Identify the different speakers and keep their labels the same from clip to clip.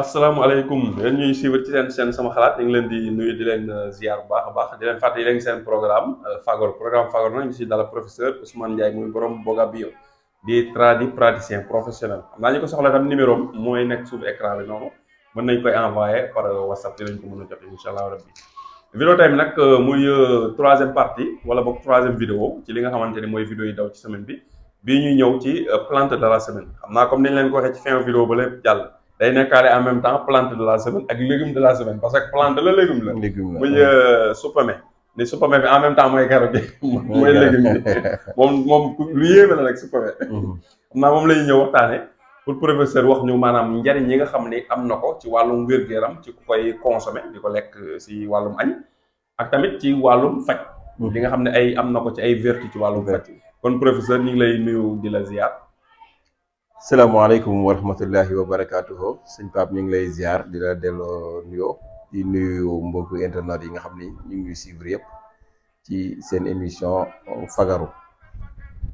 Speaker 1: asalaamaaleykum yéen ñuy suivre ci seen sama xalaat ñu ngi leen di nuyu di leen ziar bu baax a baax di leen fàttali leen seen programme Fagor nag ñu si dala professeur Ousmane Ndiaye muy borom Boga Bio di praticien professionnel xam naa ñu ko soxla tam numéro am mooy nekk suuf écran bi noonu mën nañ koy envoyé par WhatsApp dinañ ko mën a jot incha allah rabbi vidéo tey bi nag muy troisième partie wala boog troisième vidéo ci li nga xamante ni mooy vidéo yi daw ci semaine bi bii ñuy ñëw ci plante de la semaine xam naa comme ni ñu leen ko waxee ci fin vidéo ba lépp jàll day nekkaale en même temps plante de la semaine ak légume de la semaine parce que plante la légume la.
Speaker 2: légume la
Speaker 1: muy suppame ni suppame bi en même temps mooy carotte bi. mooy légume bi moom lu yéeme la nag suppame. xam naa moom la ñuy ñëw waxtaane pour professeur wax ñu maanaam njariñ yi nga xam ni am na ko ci wàllum wér-gu-yaram ci ku koy consommer di ko lekk si wàllum añ ak tamit ci wàllum faj. li nga xam ne ay am na ko ci ay vertu ci wàllum faj. kon professeur ñu ngi lay nuyu di la ziar.
Speaker 2: salaamaaleykum wa rahmatullahi wa barakaatuhu sëñ Pape ñu ngi lay ziar di la delloo nuyoo di nuyu mbokku internet yi nga xam ni ñu ngi suivre yëpp ci seen émission fagaru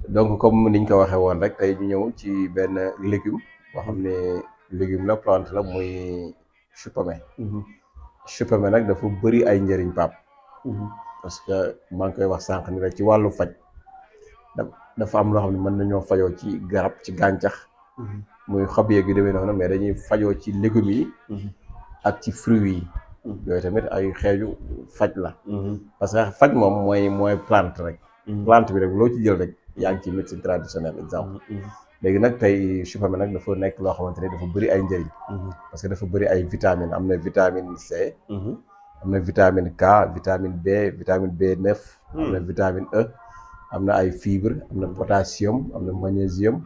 Speaker 2: donc comme niñ ko waxee woon rek tey ñu ñëw ci benn légume boo xam ne légume la plante la muy chou pommé. Chou pommé nag dafa bëri ay njëriñ Pape. parce que maa ngi koy wax sànq ni rek ci wàllu faj dafa am loo xam ne mën nañoo fajoo ci garab ci gàncax. muy xob yeeg yu demee noonu mais dañuy fajoo ci légumes yi. ak ci fruits yi. yooyu tamit ay xeeju faj la. parce que faj moom mooy plante rek. plante bi rek loo ci jël rek yaa ngi ci médecine traditionnelle exemple. léegi nag tey chou pommé nag dafa nekk loo xamante ne dafa bëri ay njëriñ. parce que dafa bëri ay vitamines am na vitamine C. am na vitamine K vitamine B vitamine B9. am na vitamine E. am na ay fibre am na potassium am na magnésium.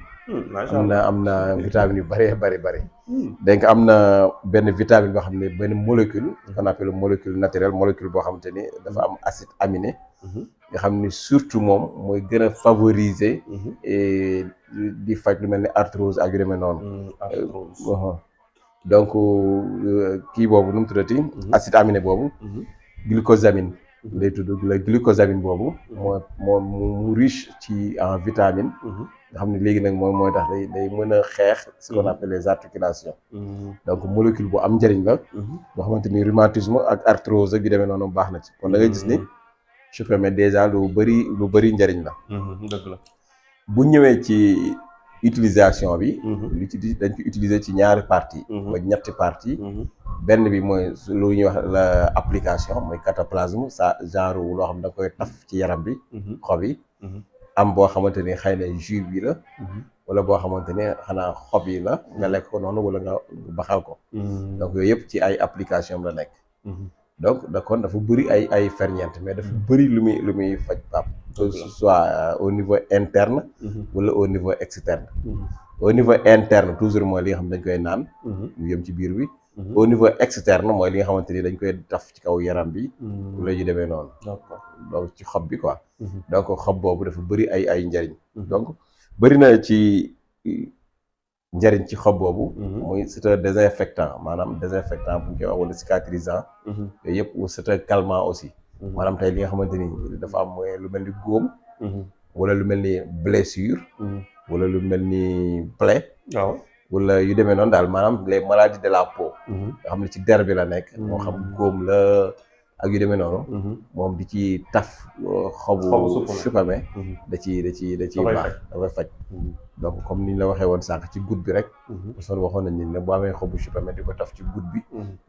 Speaker 2: am na vitamines yu bëri. donc am na benn vitamine boo xam ne benn molécule. qu'on appelle molécule naturelle molécule boo xamante ni dafa am acide aminé. nga xam ni surtout moom mooy gën a favoriser. di faj lu mel ni arthrose ak yu demee noonu. donc kii boobu nu mu tuddati. acide aminé boobu. glucosamine. lay tudd la glucosamine boobu. mu riche ci en vitamine. nga xam ne léegi nag mooy tax day mën a xeex ce qu'on appelle les articulations. donc molécule bu am njëriñ la. boo xamante ni rhumatisme ak arthrose ak yu demee noonu baax na ci kon da ngay gis ni chou pommé déjà lu bëri njëriñ la.
Speaker 1: dëgg la
Speaker 2: bu ñëwee ci utilisation bi. dañ ko utiliser ci ñaari parties. ba ñetti parties. benn bi mooy lu ñuy wax la application mooy cataplasme sa genre loo xam da koy taf ci yaram bi. xob yi. am boo xamante ni xëy na jus bi la. wala boo xamante ne xanaa xob yi la nga lekk ko noonu wala nga baxal ko. donc yooyu yëpp ci ay application la nekk. donc kon dafa bëri ay ferñeent mais dafa bëri lu muy faj Pape. que ce soit au niveau interne. wala au niveau externe. au niveau interne toujours mooy li nga xam dañ koy naan. ñu yëm ci biir bi. au niveau externe mooy li nga xamante ni dañ koy taf ci kaw yaram bi. wala yu demee noonu. donc ci xob bi quoi. donc xob boobu dafa bëri ay njariñ. donc bëri na ci njariñ ci xob boobu. muy c'est un désinfectant maanaam désinfectant bu ñu koy wax wala cicatrisant. yooyu yëpp c'est un calmant aussi. maanaam tey li nga xamante ni dafa am mooy lu mel ni góom. wala lu mel ni blessure. wala lu mel ni plaie.
Speaker 1: waaw.
Speaker 2: wala yu demee noonu daal maanaam les maladies de la peau. nga xam ne ci der bi la nekk. moo xam góom la ak yu demee noonu. moom di ci taf xobu chou pommé da ciy baax da koy faj. donc comme ni ñu la waxee woon sànq ci goutte bi rek. parce que waxoon nañ ne boo amee xobu chou pommé di ko taf ci goutte bi.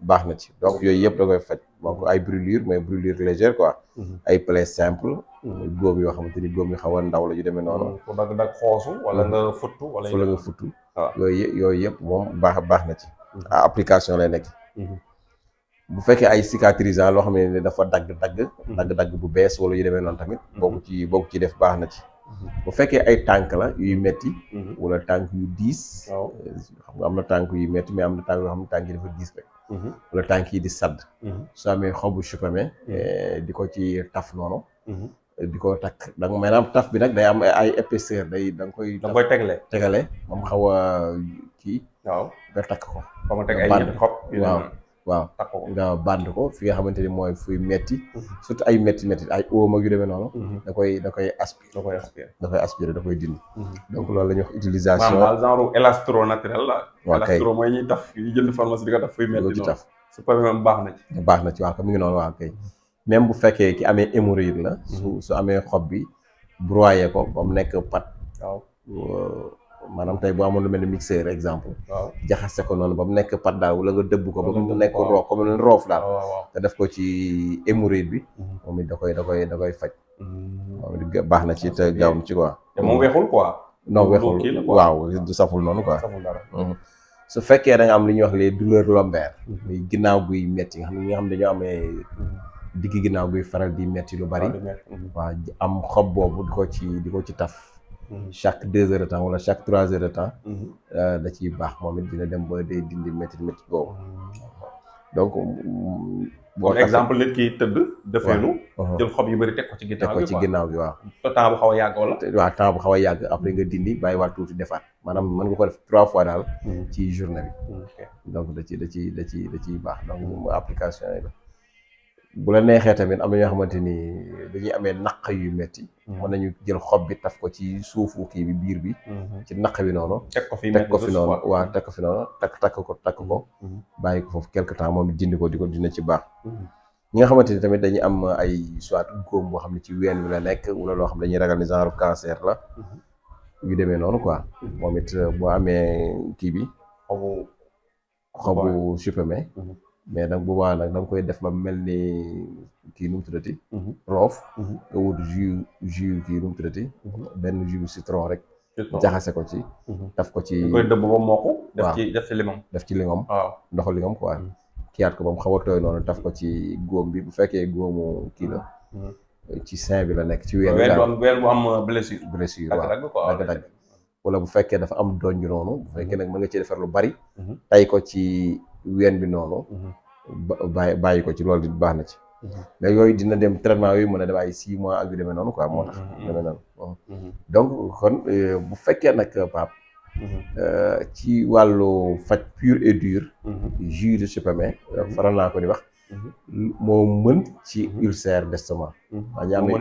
Speaker 2: baax na ci donc yooyu yëpp da koy faj donc ay brûlure mais brûlure légère quoi. ay plaies simple. góom yoo xamante ni góom yu xaw a ndaw la yu demee noonu.
Speaker 1: pour dag xoosu wala nga futtu wala
Speaker 2: nga futtu. yooyu yëpp moom baax na ci. application lay nekk. bu fekkee ay cicatrisant loo xam ne dafa dagg bu bees wala yu demee noonu tamit. boo ko ci def baax na ci. bu fekkee ay tànk la yuy metti wala tànk yu diis. xam nga am na tànk yu metti mais am na tànk yoo xam ne tànk yi dafa diis rek. wala tànk yi di sadd. soo amee xobu chou pommé di ko ci taf noonu. di ko takk donc maanaam taf bi nag day am ay épaisseur da nga koy tegale moom xaw a kii.
Speaker 1: waaw
Speaker 2: nga takk ko.
Speaker 1: ba ma teg ay ñetti xob.
Speaker 2: waaw waaw
Speaker 1: takk ko.
Speaker 2: nga bànd ko fi nga xamante ni mooy fuy metti surtout ay metti ay oom ak yu demee noonu da koy aspirer da koy dindi donc loolu la ñuy wax utilisation
Speaker 1: maanaam daal genre élastro naturel la.
Speaker 2: waaw kay
Speaker 1: élastro mooy ñuy taf yi jënd pharmacie di ko taf fuy metti
Speaker 2: loolu ci
Speaker 1: noonu.
Speaker 2: taf
Speaker 1: su paree moom baax na ci.
Speaker 2: baax na ci waaw mi ngi noonu waaw kay même bu fekkee ki amee hémorroïde la su amee xob bi broyer ko ba mu nekk pat
Speaker 1: waaw
Speaker 2: maanaam tey boo amoon lu mel ni mixeur exemple
Speaker 1: waaw
Speaker 2: jaxase ko noonu ba mu nekk pat daal wala nga dëbb ko ba mu nekk roof comme leen roof daal te def ko ci hémorroïde bi moom it da koy faj moom it baax na ci te gaaw ci quoi
Speaker 1: te moom weexul quoi
Speaker 2: non weexul waaw du saful noonu quoi su fekkee da nga am li ñuy wax les douleurs lombaires muy ginnaaw guy metti nga xam dañoo amee digg ginnaaw guy faral di metti lu bari waaw am xob boobu di ko ci taf chaque 2 heures de temps wala chaque 3 heures de temps da ciy baax moom it dina dem ba day dindi métti boobu donc
Speaker 1: boo exemple nit ki tëdd defeenu jël xob yu bëri teg ko ci ginnaaw
Speaker 2: gi waaw
Speaker 1: temps bu xaw a yàgg wala
Speaker 2: waaw temps bu xaw a yàgg après nga dindi bàyyiwaat tuuti defaat maanaam mën nga ko def 3 fois daal ci journée bi donc da ciy baax donc application yi la bu la neexee tamit am na ñoo xamante ni dañuy amee naq yu metti mën nañu jël xob bi taf ko ci suufu kii bi biir bi ci naq bi noonu teg ko fi noonu waaw teg ko fi noonu takk ko bàyyi ko foofu quelque temps moom dindi ko dina ci baax ñi nga xamante ni tamit dañuy am ay soit góom boo xam ne ci ween bi la nekk wala loo xam ne dañuy ragal ni genre cancer la yu demee noonu quoi moom it boo amee kii bi xobu supame mais nag bu baax nag da nga koy def ba mel ni kii nu mu tuddati roof nga wut jus kii nu mu tuddati benn jus citron rek jaxase ko ci daf ko ci
Speaker 1: koy dëbb ba mokk def ci lingom waaw
Speaker 2: ndoxu lingom quoi kiyaat ko ba mu xaw a tooy noonu daf ko ci góom bi bu fekkee góomu kii la ci sein bi la nekk ci ween
Speaker 1: bu am blessure
Speaker 2: waaw dagg wala bu fekkee dafa am donj noonu bu fekkee nag mën nga ci defar lu bari tay ko ci ween bi noonu bàyyi ko ci loolu di baax na ci mais yooyu dina dem traitement yooyu mën a dem ay 6 mois ak yu demee noonu quoi moo tax demee noonu donc kon bu fekkee nag Pape ci wàllu faj pur et dur jus de supame faral naa ko di wax moo mën ci ulcère d'estomac waa ñu amee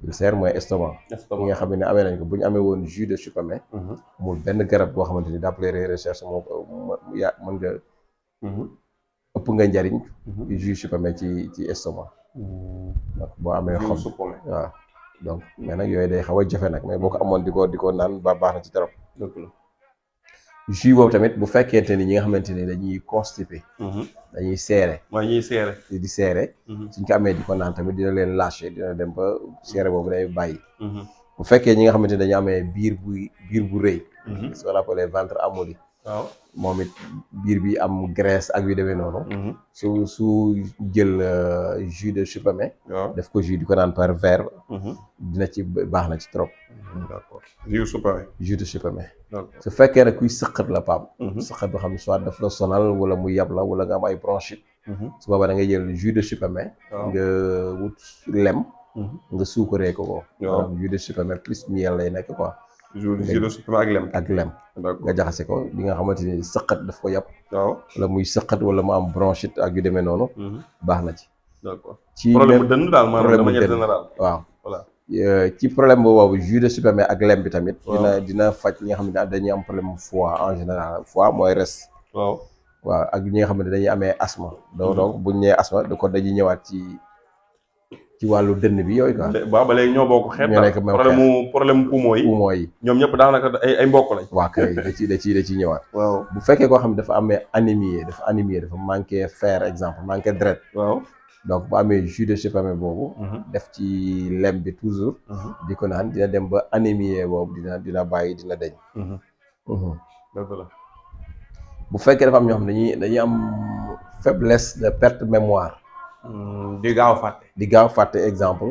Speaker 2: ulcère mooy estomac ñi nga xam ne amee nañ ko bu ñu amee woon jus de supame amul benn garab boo xamante ni d'après les recherches moo mën nga ëpp nga njariñ jus supame ci estomac donc boo amee xob waaw donc mais nag yooyu day xaw a jafe nag mais boo ko amoon di ko naan baax na ci trop jus boobu tamit bu fekkente ni ñi nga xamante ni dañuy constipé dañuy seere di seere suñ ko amee di ko naan tamit dina leen lâché dina dem ba seere boobu day bàyyi bu fekkee ñi nga xamante ni dañu amee biir bu rëy ce qu'on appelle ventre amolli
Speaker 1: waaw
Speaker 2: moom it biir bi am graisse ak yu demee noonu su jël jus de supame def ko jus di ko naan par verre dina ci baax na ci trop
Speaker 1: d'accord jus de supame
Speaker 2: su fekkee ne kuy sëqat la Pape sëqat boo xam ne soit daf la sonal wala mu yab la wala nga am ay bronchite su boobaa da ngay jël jus de supame nga wut lem nga suukaree ko maanaam jus de supame plus miel lay nekk quoi
Speaker 1: jus de supame
Speaker 2: ak lem nga jaxase ko li nga xamante ni sëqat daf ko yàpp wala muy sëqat wala mu am bronchite ak yu demee noonu baax na ci
Speaker 1: d'accord
Speaker 2: ci
Speaker 1: problème bu dënn daal maanaam de manière générale
Speaker 2: waaw ci problème boobu jus de supame ak lem bi tamit dina faj ñi nga xam ne dañuy am problème foie en général foie mooy res waaw ak ñi nga xam ne dañuy amee asthme donc buñ nee asthme da ko dañuy ñëwaat ci wàllu dënn bi yooyu quoi.
Speaker 1: waaw ba léegi ñoo bokk xeet.
Speaker 2: ñoo nekk même
Speaker 1: problème poumon yi. ñoom ñëpp daanaka ay mbokk lañ.
Speaker 2: waaw kay da ciy ñëwaat.
Speaker 1: waaw
Speaker 2: bu fekkee koo xam ne dafa amee anémie dafa manqué fer exemple manqué deret.
Speaker 1: waaw
Speaker 2: donc bu amee jus de supame boobu. def ci lem bi toujours. di ko naan dina dem ba anémie boobu dina bàyyi dina deñ.
Speaker 1: dëgg la.
Speaker 2: bu fekkee dafa am ñoo xam ne dañuy am faiblesse de perte mémoire.
Speaker 1: di gaaw fàtte
Speaker 2: exemple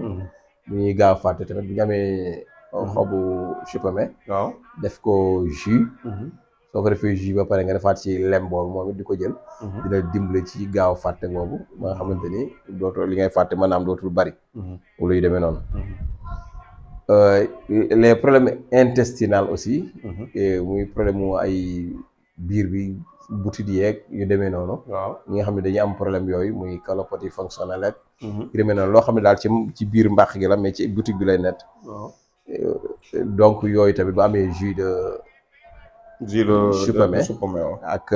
Speaker 2: bu ñuy gaaw fàtte tamit bu ñu amee xobu supame def ko jus soo ko defee jus ba pare nga defaat ci lem boobu moom it di ko jël dina dimbali ci gaaw fàtte boobu ba nga xamante ni dootul li ngay fàtte maanaam dootul bari wala yu demee noonu les problèmes intestinaux aussi muy problème mu ay biir bi butit yeeg yu demee noonu.
Speaker 1: waaw
Speaker 2: ñi nga xam ne dañuy am problème yooyu muy calopathie fonctionnelle ak yu demee noonu loo xam ne daal ci biir mbàq gi la mais ci butit bi lay nekk.
Speaker 1: waaw
Speaker 2: donc yooyu tamit bu amee jus de chou pommé ak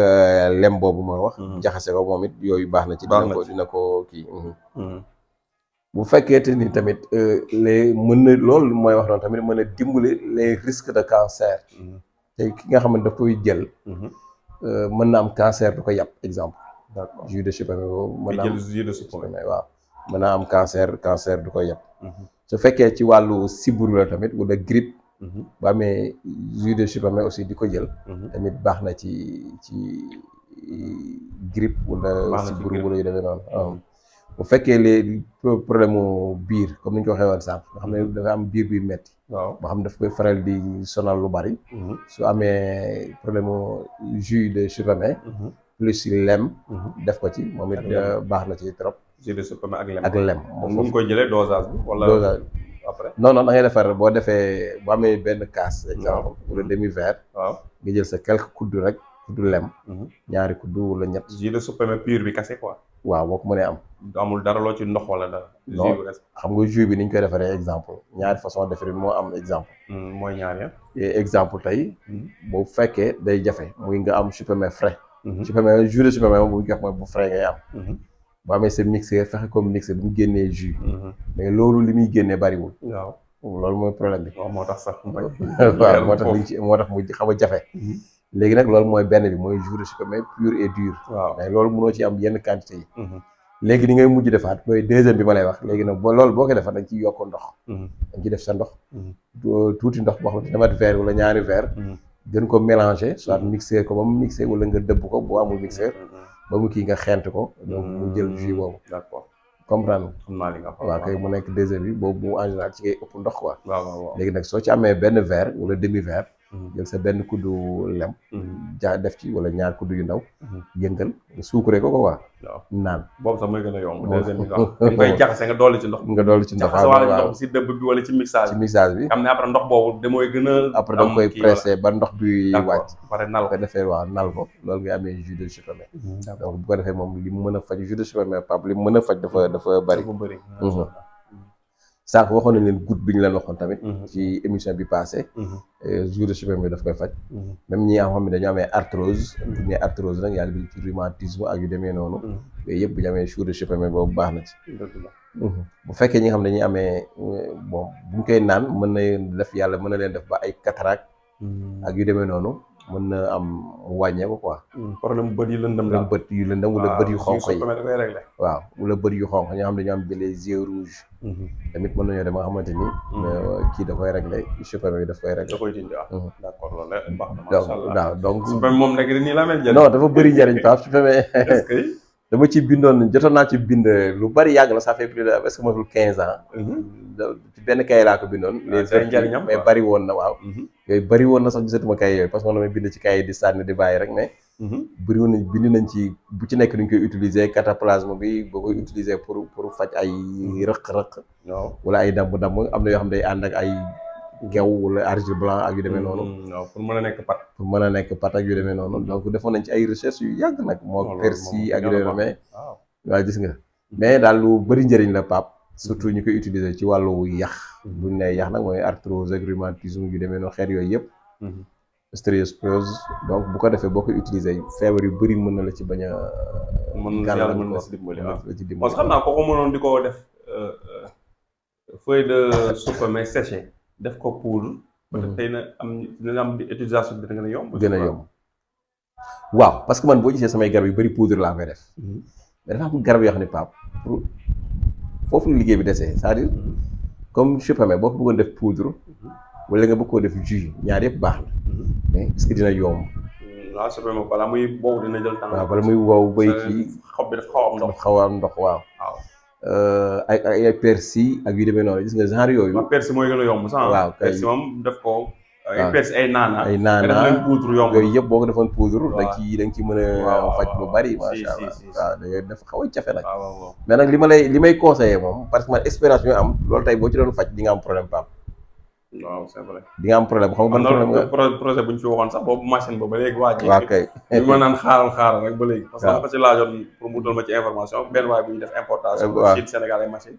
Speaker 2: lem boobu ma wax. jaxase ko moom it yooyu baax na ci. dina ko kii. bu fekkee ni tamit les mën na loolu mooy wax noonu tamit mën na dimbali les risques de cancer. te ki nga xam ne daf koy jël. mën na am cancer du ko yàpp exemple. d'accord jus de chou pommé boobu mën na am jus de chou pommé waaw. mën naa am cancer du ko yàpp. su fekkee ci wàllu sibbiru la tamit wala grippe. bu amee jus de chou pommé aussi di ko jël. tamit baax na ci grippe wala sibbiru wala yu demee noonu. bu fekkee les problème mu biir comme ni ñu ko waxee woon sànq nga xam ne dafa am biir buy metti waaw boo xam ne daf koy faral di sonal lu bari. su amee problème mu jus de chou pommé plus lem. def ko ci moom it baax na ci trop.
Speaker 1: jus de chou pommé
Speaker 2: ak lem.
Speaker 1: moom mu ngi koy jëlee dosage bi wala
Speaker 2: dosage
Speaker 1: après.
Speaker 2: non da ngay defar boo defee boo amee benn kaas. exemple wala demi verre. waaw nga jël sa quelques kuddu rek kuddu lem. ñaari kuddu wala ñett.
Speaker 1: jus de chou pommé pur bi kase quoi.
Speaker 2: waaw boo ko mënee am.
Speaker 1: amul dara loo ci ndox wala dara.
Speaker 2: non xam nga jus bi ni ñu koy defaree exemple ñaari façon defaree moo am exemple.
Speaker 1: mooy ñaar ya.
Speaker 2: exemple tey. boo fekkee day jafe muy nga am chou pommé frais. chou pommé jus de chou pommé moom bu ñu ko wax mooy bu frais ngay am. boo amee sa mixeur fexe comme mixeur bu mu génnee jus. mais loolu li muy génnee bariwul. waaw loolu mooy problème bi.
Speaker 1: waaw moo tax sax.
Speaker 2: waaw moo tax mu xaw a jafe. léegi nag loolu mooy benn bi mooy jus de chou pommé pur et dur. waaw mais loolu mënoo ci am yenn quantité yi. léegi ni ngay mujj defaat mooy deuxième bi ma lay wax léegi nag loolu boo ko defaat da nga ciy yokk ndox. da nga ciy def sa ndox. tuuti ndox boo xam ne dama verre wala ñaari verre. gën ko mélanger soit mixer ko ba mu mixer wala nga dëbb ko boo amul mixer. ba mu kii nga xeent ko. donc mu jël jus boobu. d'accord comprendre
Speaker 1: xam naa li nga xam.
Speaker 2: waaw kay mu nekk deuxième bi boobu en général ci ngay ëpp ndox quoi.
Speaker 1: waaw
Speaker 2: léegi nag soo ci amee benn verre wala demi verre. jël sa benn kuddu lem. def ci wala ñaar kuddu yu ndaw. yëngal nga suukuree ko quoi. waaw naan
Speaker 1: boobu sax mooy gën a yomb. deuxième bi nga koy jaxase nga dolli ci ndox.
Speaker 2: jaxase
Speaker 1: wala ndox si dëbb bi wala ci mixage
Speaker 2: bi.
Speaker 1: xam ne après ndox boobu da mooy gën a.
Speaker 2: après da nga koy pressé ba ndox bi wàcc.
Speaker 1: pare nal ko
Speaker 2: defee waaw nal ko loolu nga amee jus de chou pommé. donc bu ko defee moom li mu mën a faj jus de chou pommé Pape li mu mën a faj dafa bari. sànq waxoon nañ leen goutte bi ñu leen waxoon tamit. ci émission bi passé. jus de chou pommé bi daf koy faj. même ñi nga xam ne dañoo amee arthrose. bu ñu arthrose nag yàlla bi ci rhumatisme ak yu demee noonu. yooyu yëpp bu ñu amee jus de chou pommé boobu baax na ci. bu fekkee ñi nga xam ne dañuy amee bon bu ñu koy naan mën na def yàlla mën na leen def ba ay cataracte. ak yu demee noonu mën na am wàññeeku quoi.
Speaker 1: problème bët yu lëndëm la.
Speaker 2: bët yu lëndëm wala bët yu xonq yi.
Speaker 1: waaw
Speaker 2: waaw wala bët yu xonq ñoo xam ne dañoo am les yeux rouges. tamit mën nañoo dem nga xamante ni. kii da koy réglé chou pommé bi daf koy réglé.
Speaker 1: da koy dindi waaw. d'accord loolu la baax na macha allah
Speaker 2: waaw donc.
Speaker 1: chou pommé moom nag nii la mel.
Speaker 2: non dafa bëri njëriñ Pape chou pommé.
Speaker 1: est-ce que.
Speaker 2: dama ci bindoon jotoon naa ci bind lu bari yàgg la ça fait plus de est-ce que matul 15 ans. ci benn kay laa ko bindoon.
Speaker 1: njëriñam
Speaker 2: mais bari woon na waaw. yooyu bari woon na sax gisatuma kay yooyu parce que man damay bind ci kay di sànni di bàyyi rek mais. bari woon nañ bind nañ ci bu ci nekk duñ koy utiliser cataplasme bi boo koy utiliser pour faj ay rëq-rëq. waaw wala ay damb-damb am na yoo xam ne day ànd ak ay. gew wala argile blanc ak yu demee noonu.
Speaker 1: waaw pour mën a nekk pat.
Speaker 2: pour mën a nekk pat ak yu demee noonu donc defoon nañ ci ay recherche yu yàgg nag. moo persil ak yu demee mais. waaw gis nga. mais daal lu bëri njëriñ la Pape. surtout ñu koy utiliser ci wàllu yax. buñ ne yax nag mooy arthrose ak rhumatisme yu demee noonu xeet yooyu yëpp. stéréospose donc bu ko defee boo koy utiliser feebar yu bëri mën na la ci bañ a.
Speaker 1: mën na yàlla mën na si dimbali waaw
Speaker 2: la ci dimbali.
Speaker 1: parce que xam naa kooku mënoon di ko def feuille de chou pommé séché. def ko poudre. peut-être xëy na dina am utilisation bi dina gën a yomb.
Speaker 2: gën a yomb waaw parce que man boo gisee samay garab yu bëri poudre laa koy def. mais dafa am garab yoo xam ne Pape pour foofu la liggéey bi desee c'est-à-dire comme chou pommé boo ko bëggoon def poudre. wala nga bëgg koo def jus ñaar yëpp baax na. mais est-ce que dina yomb.
Speaker 1: waaw chou pommé balaa muy wow dina jël temps.
Speaker 2: waaw bala muy wow bay kii.
Speaker 1: xob bi dafa xaw am ndox.
Speaker 2: xaw a am ndox waaw. ay persil ak yu demee noonu gis nga genre yooyu.
Speaker 1: waaw persil mooy gën a yomb sax.
Speaker 2: waaw kay
Speaker 1: persil moom def ko. ay persil ay naana.
Speaker 2: ay naana
Speaker 1: nga def leen poudre yomb.
Speaker 2: yooyu yëpp boo ko defoon poudre.
Speaker 1: waaw
Speaker 2: da nga ciy mën a faj lu bari. macha allah waaw da ngay def xaw a jafe nag.
Speaker 1: waaw
Speaker 2: mais nag li may conseillé moom parce que man expérience bi am loolu tey boo ci doon faj di nga am problème Pape.
Speaker 1: waaw c'est vrai.
Speaker 2: di nga am problème xam nga
Speaker 1: am
Speaker 2: ban problème nga.
Speaker 1: na projet bu ñu fi waxoon sax boobu machine ba léegi waa ji
Speaker 2: waa kay
Speaker 1: ñu ma naan xaaral rek ba léegi. parce que dama
Speaker 2: waaw
Speaker 1: ko ci laajoon pour mu wutal ma ci information benn waay bu ñu def importation.
Speaker 2: waaw
Speaker 1: Chine Sénégal ay machine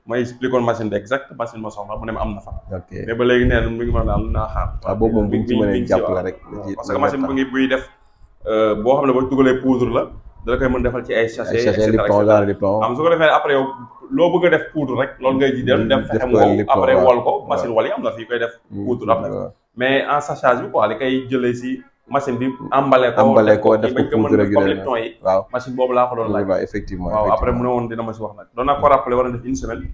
Speaker 1: ma expliqué woon machine bi exact machine ma soxla mu ne ma am na fa.
Speaker 2: ok
Speaker 1: mais ba léegi nee na mi ngi ma naan naa xaar.
Speaker 2: waaw boobu moom bu ñu ci mënee jàppale rek.
Speaker 1: parce que machine bu ngi buy def boo xam ne boo dugalee poudre la da koy mën defal ci ay sachet et cetera
Speaker 2: Lipton genre Lipton.
Speaker 1: am su ko defee après yow loo bëgg a def poudre rek loolu ngay ji dem fexe mu wow après wol ko machine wal yi am na fii koy def poudre am na mais en sachage bi quoi li koy jëlee si machine bi emballé ko def ko poudre comme Lipton yi
Speaker 2: waaw
Speaker 1: machine boobu laa ko doon laaj
Speaker 2: effectivement
Speaker 1: waaw après mu ne woon dina ma si wax nag doon naa ko rappelé war a def une semaine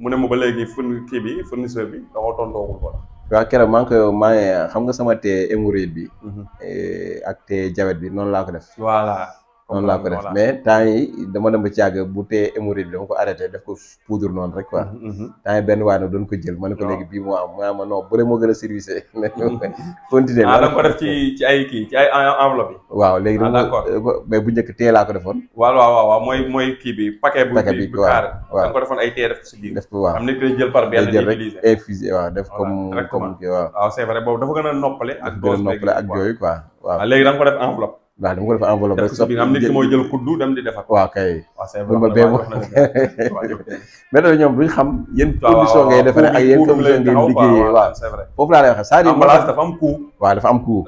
Speaker 1: mu ne ma ba léegi fournisseur bi da ko tontoogul ko
Speaker 2: waaw keroog maa ngi xam nga sama thé hémorroïde bi ak thé diabète bi noonu laa ko def
Speaker 1: voilà
Speaker 2: noonu laa ko def mais temps yi dama dem ba ci àgg bu tee hémorroïde bi dama ko arrêté def ko poudre noonu rek quoi temps yi benn waay na doon ko jël ma ne ko léegi bii moo am ma non bu dee moo gën a service continuer
Speaker 1: da nga ko def ci ay kii ci ay enveloppe yi
Speaker 2: waaw léegi dama mais bu njëkk tee laa ko defoon
Speaker 1: waaw mooy kii bi paquet bi carré da nga ko defoon ay tee def ko si biir
Speaker 2: def ko waaw
Speaker 1: am nit koy jël par benn
Speaker 2: jël rek
Speaker 1: utiliser
Speaker 2: infusé waaw def comme kii waaw
Speaker 1: c'est vrai boobu dafa gën a noppale ak dose
Speaker 2: ak yooyu quoi waaw
Speaker 1: léegi da nga ko def enveloppe
Speaker 2: waaw dama ko def enveloppe rek
Speaker 1: bi nga am nit ki mooy jël kuddu dem di defar
Speaker 2: waaw kay
Speaker 1: ma
Speaker 2: bee mais dafa ñoom duñ xam yéen condition ngay defaree ak yéen condition ngay liggéeyee waaw foofu laa lay waxee c'est-à-dire
Speaker 1: emballage dafa am coût
Speaker 2: waaw dafa am coût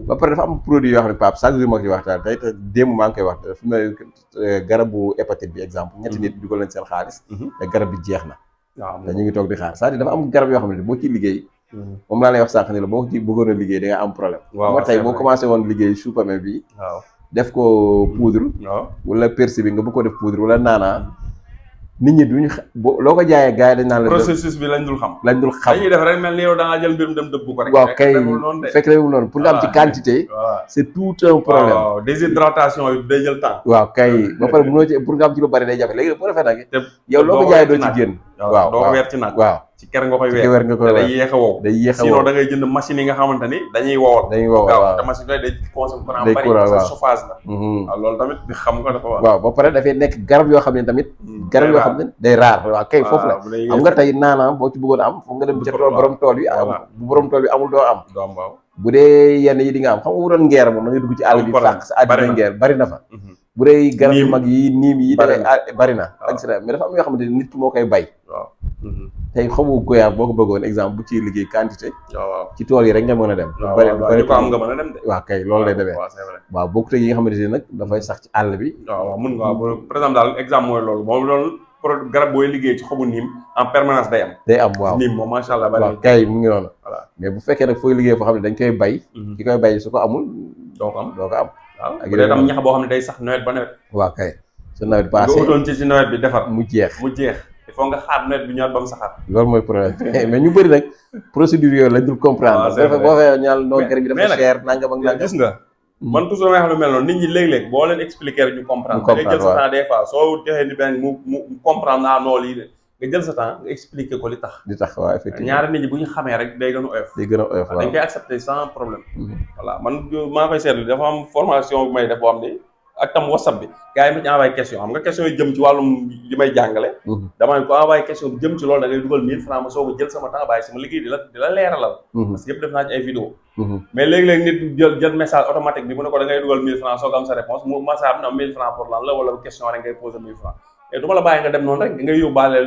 Speaker 2: ba pare dafa am produit yoo xam ne Pape chaque jour ma ko ci waxtaan tey te démb maa ngi koy wax dafa ne garabu hépatite bi exemple ñetti nit dugal nañ seen xaalis te garab bi jeex na te ñu ngi toog di xaar c'est-à-dire dafa am garab yoo xam ne boo ciy liggéey moom laa lay wax sànq ni la boo ci bëggoon a liggéey da nga am problème moo tey boo commencé woon liggéey chou pommé bi def ko poudre wala persil bi nga bëgg ko def poudre wala naanaa nit ñi duñu loo ko jaayee gars yi dañ naan la
Speaker 1: processus bi lañ dul xam dañuy def rek mel ni yow da ngaa jël mbirum dem dëbb ko rek
Speaker 2: waaw kay fekk rewul noonu pour nga am ci quantité c'est tout un problème
Speaker 1: waaw déshydratation yi day jël temps
Speaker 2: waaw kay ba pare mënoo ci pour nga am ci lu bari day jafe léegi bu defee nag yow loo ko jaayee doo ci génn
Speaker 1: waaw doo weer ci naaj
Speaker 2: waaw
Speaker 1: ci ker nga koy weer day yéex a wow sinon da ngay jënd machine yi nga xamante ni dañuy wowal waaw te machine yooyu day consomme courant bari parce que chauffage la waaw loolu tamit bi xam nga dafa
Speaker 2: waaw ba pare dafay nekk garab yoo xam ne tamit garab yoo xam ne day raar waaw kay foofu la xam nga tey naana boo ci bëggoon am foog nga dem ca tool borom tool bi bu borom tool bi amul doo am bu dee yenn yi di nga am xam nga bu doon ngeer moom da ngay dugg ci àll bi fàq sa àddina ngeer bari na fa bu dee garab yu mag yi niim yi bari na et cetera mais dafa am yoo xamante ni nit ki moo koy bay tey xobu goyaab boo ko bëggoon exemple bu ciy liggéey quantité ci tool yi rek nga mën a dem bari
Speaker 1: ko am nga mën a dem de
Speaker 2: waaw kay loolu lay demee waaw bokkut ak yi nga xamante ni nag dafay sax ci àll bi
Speaker 1: waaw mun nga par exemple daal exemple mooy loolu moom loolu garab booy liggéey ci xobu niim en permanence day am
Speaker 2: waaw
Speaker 1: niim moom macha allah
Speaker 2: waaw kay mu ngi noonu mais bu fekkee nag fooy liggéey foo xam ne dañ koy bay ki koy bay su ko amul doo ko am
Speaker 1: waaw bu dee tam ñax boo xam ne day sax nawet ba nawet
Speaker 2: waaw kay su nawet passé
Speaker 1: nga utoon ci nawet bi defar
Speaker 2: mu jeex
Speaker 1: il faut nga xaar nawet bi ñëwaat ba mu saxaat
Speaker 2: loolu mooy problème mais ñu bëri nag procédure yooyu lañ dul comprendre boo fee ñaal noonu garab bi dafa cher nangam ak nangam
Speaker 1: gis nga man toujours may xam lu mel noonu nit ñi léeg-léeg boo leen expliquer rek ñu comprendre da ngay jël sa temps des fois soo joxee ni benn mu comprendre naa noo lii nga jël sa temps nga expliquer ko li tax
Speaker 2: waaw effectivement
Speaker 1: ñaari nit ñi bu ñu xamee rek day gën a oyof
Speaker 2: waaw
Speaker 1: dañ koy accepter sans problème voilà man maa koy seetlu dafa am formation bu may def boo xam ni ak tam whatsapp bi gars yi ma ci envoyé question xam nga question yi jëm ci wàllum li may jàngale dama ne ko envoyé question bi jëm ci loolu da ngay dugal 1000 francs ma soo ko jël sama temps bàyyi sama liggéey di la leeralal parce que yëpp def naa ci ay vidéo mais léegi-léeg nit jël message automatique bi mu ne ko da ngay dugal 1000 francs soo ko am sa réponse mu message na 1000 francs pour lan la wala question rek ngay poser 1000 francs et du ma la bàyyi nga dem noonu rek ngay yóbbaale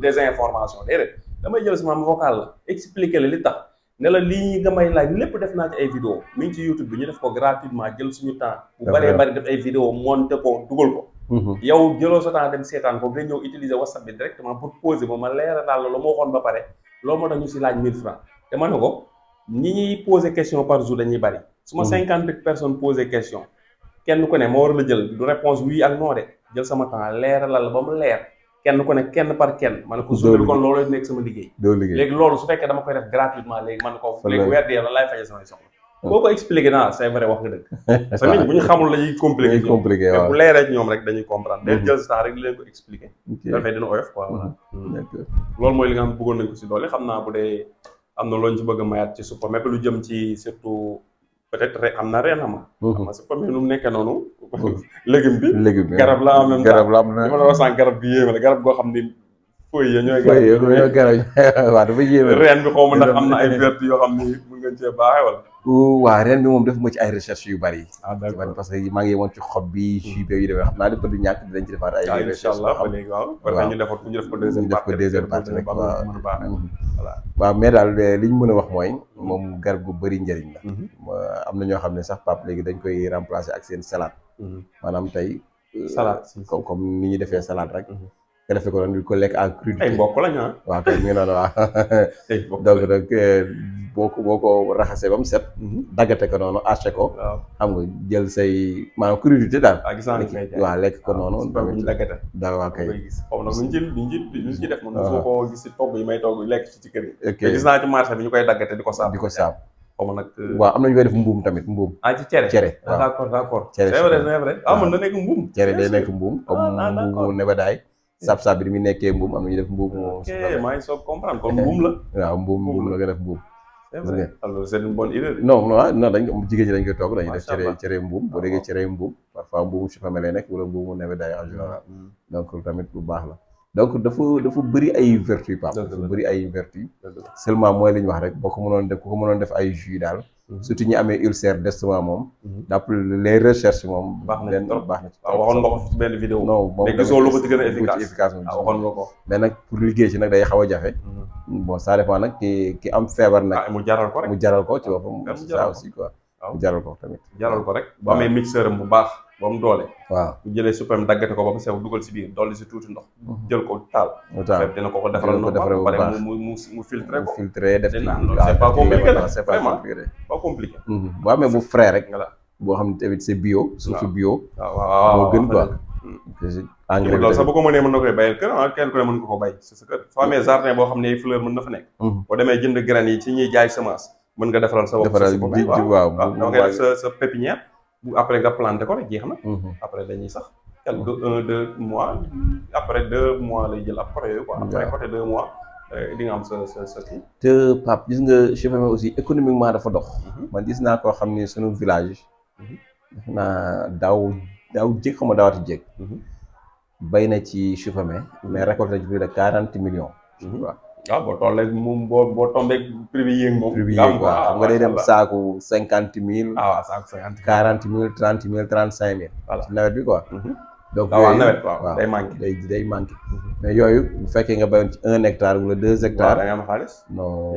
Speaker 1: des informations déedéet damay jël sama vocal la expliquer la li tax ne la lii nga may laaj lépp def naa ci ay vidéo mi ngi ci YouTube bi ñu def ko gratuitement jël suñu temps bu bari def ay vidéo monté ko dugal ko yow jëloo sa temps dem seetaan ko nga ñëw utiliser WhatsApp bi directement pour poser ma leeral daal la ma waxoon ba pare loolu moo tax ñu si laaj 1000 francs te ma ne ko ñi ñuy poser question par jour dañuy bari su ma 50 personnes poser question kenn ku ne ma war la jël du réponse oui ak non de jël sama temps leeralal la ba mu leer kenn ku ne kenn par kenn ma ne ko jour bi kon loolu nekk sama liggéey léegi loolu su fekkee dama koy def gratuitement léegi man ko léegi weer dee la laay faje samay soxla boo ko expliqué naa c'est vrai wax nga dëgg parce que nit ñi bu ñu xamul la ñuy compliqué mais bu leeree ci ñoom rek dañuy comprendre day jël sa temps rek di leen ko expliqué dafay dina oyof quoi voilà loolu mooy li nga xam bëggoon nañ ko si doole xam naa bu dee am na looñu ci bëgg a mayaat ci suppa mais lu jëm ci surtout peut-être am na ren ama xam nga suppa mais nu mu nekkee noonu légume bi garab la am même li ma la wax sànq garab bi yéeme la garab goo xam ni feuilles ya ñooy garab
Speaker 2: feuilles ñoo garab waaw dafa yéeme.
Speaker 1: reen bi xaw ma ndax am na ay vertu yoo xam ni mën ngeen cee baaxee wala.
Speaker 2: waaw ren bi moom def ma ci ay recherche yu bari.
Speaker 1: ah d'accord
Speaker 2: parce que maa ngi yemoon ci xob bi jus bi yu demee xam naa dafa du ñàkk dinañ ci defaat ay recherche.
Speaker 1: incha allah ba léegi waaw. waaw ñu defoon ñu def ko deuxième partie
Speaker 2: rek waaw.
Speaker 1: voilà.
Speaker 2: waaw mais daal li ñu mën a wax mooy moom garab gu bëri njëriñ la. am na ñoo xam ne sax Pape léegi dañ koy remplacer ak seen salade. maanaam tey.
Speaker 1: salade
Speaker 2: comme ni ñuy defee salade rek. nga defee ko noonu di ko lekk en crudité.
Speaker 1: ay mbokk lañu ah.
Speaker 2: waaw kay mi ngi noonu waaw. donc boo ko raxasee ba mu set. daggate ko noonu haché ko. xam nga jël say maanaam crudité daal. waaw lekk ko noonu. da waaw kay.
Speaker 1: xaw na luñ ci def moom soo ko gis si togg yi may togg lekk ci kër yi. gis naa ci marché bi ñu koy daggate di ko saam. xaw ma nag.
Speaker 2: waaw am na ñu koy def mbuum tamit mbuum.
Speaker 1: ci cere.
Speaker 2: waaw
Speaker 1: d'accord.
Speaker 2: cere
Speaker 1: c'est vrai mën na nekk mbuum.
Speaker 2: cere day nekk mbuum comme mbuumu nebedaay. saab-saab bi ni muy nekkee mbuum am na ñu def mbuum.
Speaker 1: ok maa ngi soog comprendre kon mbuum la.
Speaker 2: waaw mbuum la nga def mbuum.
Speaker 1: c'est vrai alors c'est une bonne idée.
Speaker 2: non dañ jigéen ñi dañ koy togg dañuy def cere mbuum boo déggee cere mbuum parfois mbuumu si famille lay nekk wala mbuumu nebedaay en général. donc tamit bu baax la. donc dafa bëri ay vertu Pape. dafa bëri ay vertu. seulement mooy li ñu wax rek boo ko mënoon def ku ko mënoon def ay jus daal. surtout ñi amee ulcère d'estomac moom. d'après les recherches moom.
Speaker 1: baax na ci trop
Speaker 2: baax na ci.
Speaker 1: waaw waxoon nga ko ci benn vidéo.
Speaker 2: non moom
Speaker 1: mais gisoo lu ko ci gën a efficace.
Speaker 2: waxoon nga ko. mais nag pour liggéey ci nag day xaw a jafe. bon ça dépend nag ki am feebar nag.
Speaker 1: mu jaral ko rek
Speaker 2: mu jaral ko ci boppam. ça aussi quoi. mu jaral ko tamit.
Speaker 1: jaral ko rek bu amee mixeur am bu baax ba mu doole.
Speaker 2: waaw
Speaker 1: bu jëlee supplément daggate ko ba mu sew dugal si biir dolli si tuuti ndox. jël ko taal. dina ko defaral noonu ba pare mu filtré ko.
Speaker 2: filtré def ci
Speaker 1: c'est pas compliqué nag
Speaker 2: c'est pas compliqué.
Speaker 1: pas compliqué.
Speaker 2: boo amee bu frais rek. boo xam ne tamit c'est bio. surtout bio.
Speaker 1: waaw
Speaker 2: moo gën quoi. engrais
Speaker 1: loolu sax bu ko mënee mën na koy bayal kër kenn ku ne mën nga ko bay sa kër soo amee jardin boo xam ne ay fleur mën na fa nekk. boo demee jënd graines yi ci ñuy jaay semence mën nga defaral sa bopp.
Speaker 2: waaw
Speaker 1: da ngay def sa pépinière bu après nga planté ko rek jeex na. après dañuy sax quelque 1-2 mois après 2 mois lay jël après yooyu quoi. après côté 2 mois di nga am sa kii.
Speaker 2: te Pape gis nga chou pommé aussi économiquement dafa dox. man gis naa koo xam ni sunu village. def naa daaw jéeg xam nga daawati jéeg. bay na ci chou pommé mais récolté na ci plus de 40 millions.
Speaker 1: waaw boo tollee moom boo tombé prix bi yéeg moom.
Speaker 2: prix bi yéeg waaw xam nga day dem saaku 50 000.
Speaker 1: waaw saaku 50 000
Speaker 2: 40 000 30 000 35 000. voilà ci nawet bi quoi. donc
Speaker 1: nawet waaw day manqué
Speaker 2: day manqué. mais yooyu bu fekkee nga bayoon ci 1 hectare wala 2 hectares.
Speaker 1: da nga am xaalis.
Speaker 2: non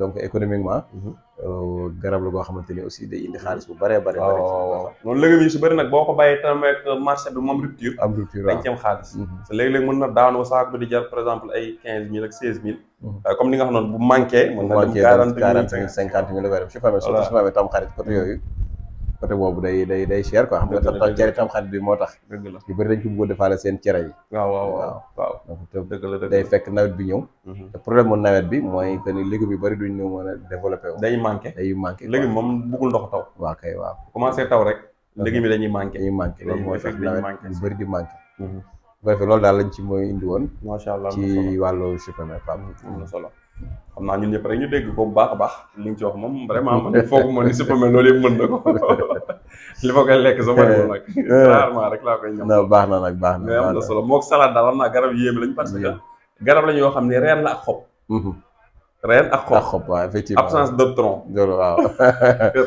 Speaker 2: donc économiquement. garab la goo xamante ni aussi day indi xaalis bu bëree bëri.
Speaker 1: waaw noonu légumes yi su bëri nag boo ko bàyyee tamit marché bi moom rupture. dañ ci am xaalis. te léeg-léeg mën na daanoo saako bi di jar par exemple ay 15 000 ak 16 000. comme ni nga xam noonu bu manqué. mën na dem 40 000
Speaker 2: 50 000 la koy def su famee tam xarit côté yooyu. côté boobu day cher quoi xam nga cere tam xarit bi moo tax.
Speaker 1: dëgg la
Speaker 2: yu bëri dañ ko bëgg a defaale seen cere yi.
Speaker 1: waaw
Speaker 2: dëgg la day fekk nawet bi ñëw. te problème mu nawet bi mooy que ni légumes yu bëri duñ ñëw mën a développé wu.
Speaker 1: day manqué légume moom bëggul ndox taw.
Speaker 2: waaw kay waaw.
Speaker 1: commencé taw rek. légumes yi dañuy manqué.
Speaker 2: loolu mooy fekk nawet yu bëri di manqué. bu defee loolu daal lañ ci mooy indi woon.
Speaker 1: macha allah
Speaker 2: ci wàllu chou pommé Pape.
Speaker 1: am na solo. xam naa ñun ñëpp rek ñu dégg ko bu baax a baax li nga ci wax moom vraiment man foog ma ni chou pommé loolu yëpp mën na ko li ma koy lekk sa bëriwul nag rarement rek laa koy ñam.
Speaker 2: non baax na nag baax na.
Speaker 1: mais am na solo moog salade daal am naa garab yéeme lañ parce que garab lañ yoo xam ne reen la ak xob. reen ak xob
Speaker 2: waaw effectivement
Speaker 1: absence de tronc.
Speaker 2: loolu waaw.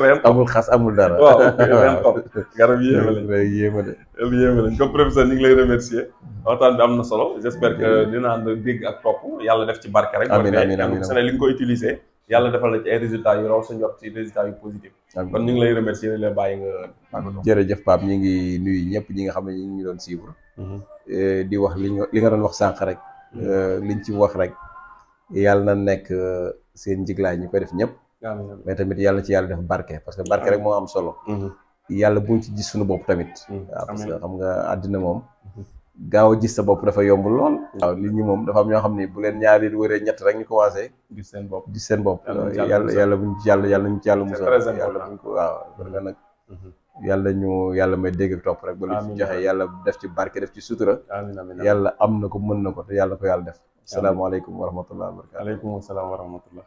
Speaker 1: reen
Speaker 2: amul xas amul dara.
Speaker 1: waaw reen xob garab yéeme lañ.
Speaker 2: yéeme de.
Speaker 1: yéeme lañ comme professeur ñu ngi lay remercier waxtaan bi am na solo j'espère que dinaa dégg ak topp yàlla def ci barke rek. amiin su ne li nga ko utiliser yàlla defal la ci ay résultats yu raw sa njort ci résultats yu positif. kon ñu ngi lay remercier la bàyyi nga.
Speaker 2: jërëjëf Pape ñu ngi nuyu ñëpp ñi nga xam ne ñu ngi doon suivre. di wax li nga doon wax sànq rek. liñ ci wax rek. yàlla na nekk seen njiglaay ñu koy def ñëpp. mais tamit yàlla ci yàlla def barke parce que barke rek moo am solo. yàlla buñ ci gis suñu bopp tamit. waaw parce que xam nga àddina moom. gaaw a gis sa bopp dafa yomb lool. waaw nit ñi moom dafa am ñoo xam ni bu leen ñaari wëree ñett rek ñu commencé. gis seen bopp yàlla buñ ci yàlla ñu ci yàlla musal. yàlla buñ ko waaw parce que nag. yàlla may dégg ak topp rek. ba lu ci joxe yàlla def ci barke def ci sutura. yàlla am na ko mën na ko te yàlla ko yàlla def. asalaamaaleykum wa rahmatulah wa barakatuh.
Speaker 1: aleykum salaam wa rahmatullah.